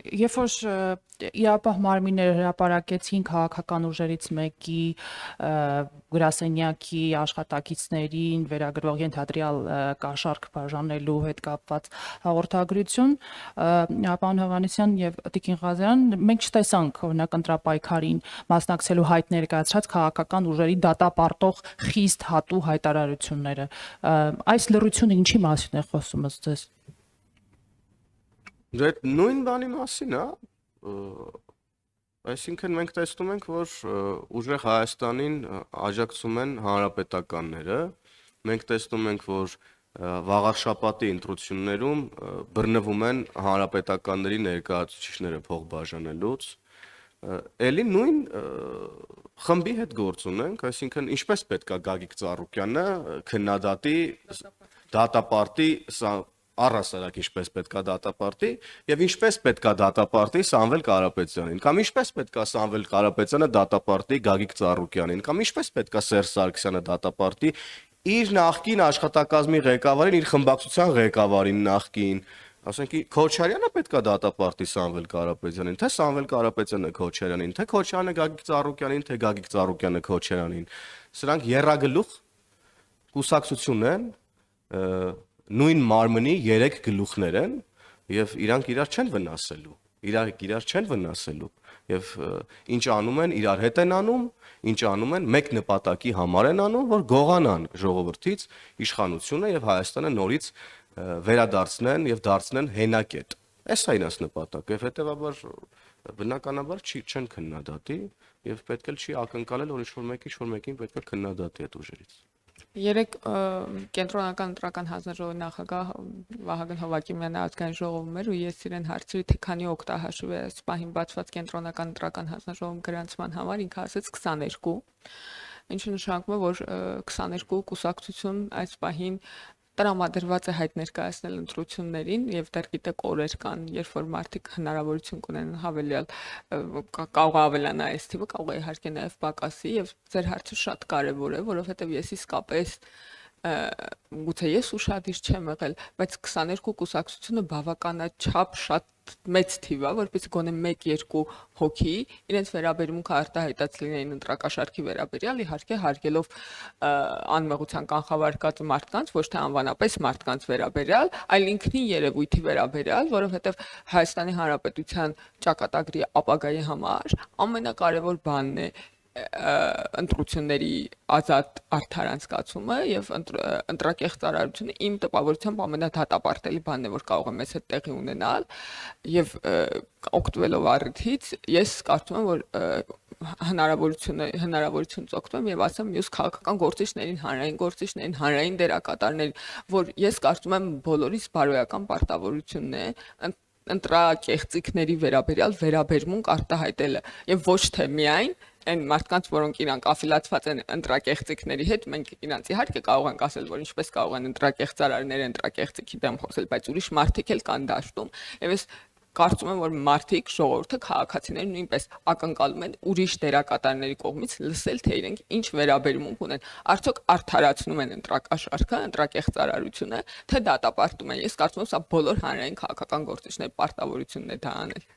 երբ որ իրապահ մարմինները հրապարակեցին քաղաքական ուժերից մեկի գրասենյակի աշխատակիցներին վերագրվող ենթադրյալ կաշառք բաժանելու հետ կապված հաղորդագրություն, պարոն Հովհաննիսյան եւ Տիկին Ղազարյան, մենք չտեսանք օրինակ ընտրապայքարին մասնակցելու հայտ ներկայացրած քաղաքական ուժերի դատապարտող խիստ հատու հայտարարությունները։ Այս լռությունը ինչի մասին է խոսում ըստ ձեզ։ Այդ նույն բանի մասին, այսինքն մենք տեսնում ենք, որ ուժեղ Հայաստանին աջակցում են հանրապետականները, մենք տեսնում ենք, որ վաղ շաբաթի ընտրություններում բռնվում են հանրապետականների ներկայացուցիչները փող բաժանելուց, էլի նույն խմբի հետ գործ ունենք, այսինքն ինչպես պետք է Գագիկ Ծառուկյանը քննադատի դատապարտի առհասարակ ինչպես պետքա դատապարտի եւ ինչպես պետքա դատապարտի Սամվել Կարապետյանին կամ ինչպես պետքա Սամվել Կարապետյանը դատապարտի Գագիկ Ծառուկյանին կամ ինչպես պետքա Սերժ Սարգսյանը դատապարտի իր նախկին աշխատակազմի ղեկավարին, իր խմբակցության ղեկավարին նախկին, ասենք Քոչարյանը պետքա դատապարտի Սամվել Կարապետյանին, թե Սամվել Կարապետյանը Քոչարյանին, թե Քոչարյանը Գագիկ Ծառուկյանին, թե Գագիկ Ծառուկյանը Քոչարյանին։ Սրանք երրագլուխ կուսակցություն են, նույն մարմնի 3 գլուխներ են եւ իրանք իրար չեն վնասելու, իրար չեն վնասելու եւ ինչ անում են, իրար հետ են անում, ինչ անում են, մեկ նպատակի համար են անում, որ գողանան ժողովրդից իշխանությունը եւ Հայաստանը նորից վերադարձնեն եւ դարձնեն հենակետ։ Այս է իրաց նպատակը եւ հետեւաբար բնականաբար չեն քննադատի եւ պետք էլ չի ակնկալել, որ ինչ-որ մեկին պետք է քննադատի այդ ուժերից։ Երեք կենտրոնական ընտրական հանձնաժողովի նախագահ Վահագն Հովակիմյանը ազգային ժողովում էր ու ես իրեն հարցրի թե քանի օգտահաշվ է այս պահին բացված կենտրոնական ընտրական հանձնաժողովում գրանցման համար, ինքը ասաց 22, ինչը նշանակում է, որ 22 կուսակցություն այս պահին տրամադրված է հայտ ներկայացնել ընտրություններին եւ դեռ գիտեք օրեր կան, երբ որ մարդիկ հնարավորություն կունենան հավելյալ կարող ավելանա այս թիվը, կարող է իհարկե նաեւ պակասի եւ ձեր հարցը շատ կարեւոր է, որովհետեւ ես իսկապես գուցե ես ուշադիր չեմ եղել, բայց 22 կուսակցությունը բավականաչափ շատ մեծ թիվ է, որպեսզի գոնե 1-2 հոգի իրենց վերաբերմունքը արտահայտած լինեին ընտրակաշառքի վերաբերյալ, իհարկե հարգելով անմեղության կանխավարկած մարդկանց, ոչ թե անվանապես մարդկանց վերաբերյալ, այլ ինքնին երևույթի վերաբերյալ, որովհետև Հայաստանի Հանրապետության ճակատագրի ապագայի համար ամենակարևոր բանն է ընտրությունների ազատ արդար անցկացումը եւ ընտրակեղծարարությունը իմ տպավորությամբ ամենադատապարտելի բանն է, որ կարող է մեզ հետ տեղի ունենալ եւ օգտվելով առիթից ես կարծում եմ, որ հնարավորությունից օգտվեմ եւ ասեմ մյուս քաղաքական գործիչներին, հանրային դերակատարներին, որ ես կարծում եմ բոլորիս բարոյական պարտավորությունն է ընտրակեղծիքների վերաբերմունք արտահայտելը եւ ոչ թե միայն այն մարդկանց, որոնք իրանք աֆիլացված են ընտրակեղծիքների հետ, մենք իրանց իհարկե կարող ենք ասել, որ ինչպես կարող են ընտրակեղծարարները ընտրակեղծիքի դեմ խոսել, բայց ուրիշ մարդիկ էլ կան դաշտում, եւ ես կարծում եմ, որ մարդիկ, ժողովուրդը, քաղաքացիները նույնպես ակնկալում են ուրիշ դերակատարների կողմից լսել, թե իրենք ինչ վերաբերմունք ունեն, արդյոք արդարացնում են ընտրակաշառքը, ընտրակեղծարարությունը, թե դատապարտում են։ Ես կարծում եմ, սա բոլոր հանրային քաղաքական գործիչների պարտավորությունն է դա անել։